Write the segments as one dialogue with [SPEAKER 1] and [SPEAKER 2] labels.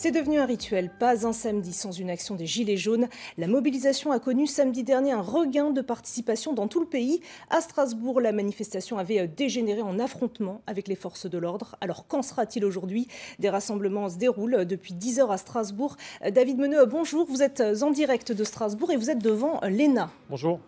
[SPEAKER 1] C'est devenu un rituel, pas un samedi sans une action des Gilets jaunes. La mobilisation a connu samedi dernier un regain de participation dans tout le pays. À Strasbourg, la manifestation avait dégénéré en affrontement avec les forces de l'ordre. Alors qu'en sera-t-il aujourd'hui? Des rassemblements se déroulent depuis 10 heures à Strasbourg. David Meneux, bonjour, vous êtes en direct de Strasbourg et vous êtes devant l'ENA.
[SPEAKER 2] Bonjour.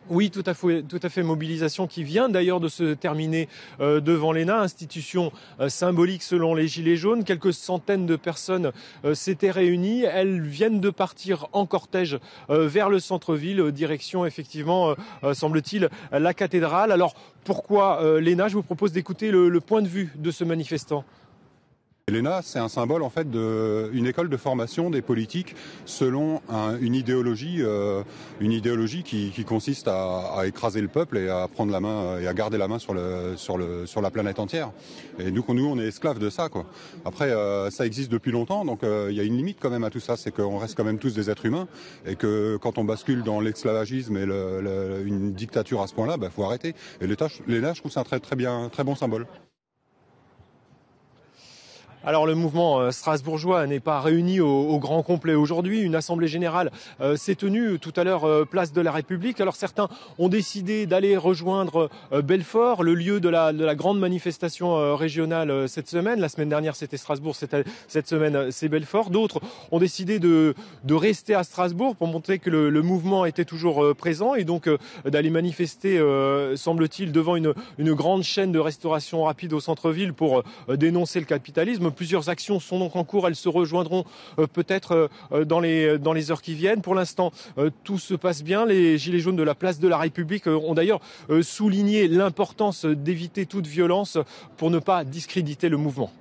[SPEAKER 2] Oui, tout à fait. Mobilisation qui vient d'ailleurs de se terminer devant l'ENA, institution symbolique selon les Gilets jaunes. Quelques centaines de personnes s'étaient réunies. Elles viennent de partir en cortège vers le centre-ville, direction effectivement, semble-t-il, la cathédrale. Alors pourquoi l'ENA? Je vous propose d'écouter le point de vue de ce manifestant.
[SPEAKER 3] L'ENA, c'est un symbole en fait d'une école de formation des politiques selon une idéologie qui consiste à écraser le peuple et à prendre la main et à garder la main sur la planète entière. Et nous, on est esclaves de ça, quoi. Après, ça existe depuis longtemps, donc il y a une limite quand même à tout ça, c'est qu'on reste quand même tous des êtres humains et que quand on bascule dans l'esclavagisme et une dictature à ce point-là, faut arrêter. Et l'ENA, je trouve ça un très bon symbole.
[SPEAKER 2] Alors le mouvement strasbourgeois n'est pas réuni au grand complet aujourd'hui. Une assemblée générale s'est tenue tout à l'heure place de la République. Alors certains ont décidé d'aller rejoindre Belfort, le lieu de la grande manifestation régionale cette semaine. La semaine dernière c'était Strasbourg, cette semaine c'est Belfort. D'autres ont décidé de rester à Strasbourg pour montrer que le mouvement était toujours présent et donc d'aller manifester, semble-t-il, devant une grande chaîne de restauration rapide au centre-ville pour dénoncer le capitalisme. Plusieurs actions sont donc en cours, elles se rejoindront peut-être dans les heures qui viennent. Pour l'instant, tout se passe bien. Les Gilets jaunes de la place de la République ont d'ailleurs souligné l'importance d'éviter toute violence pour ne pas discréditer le mouvement.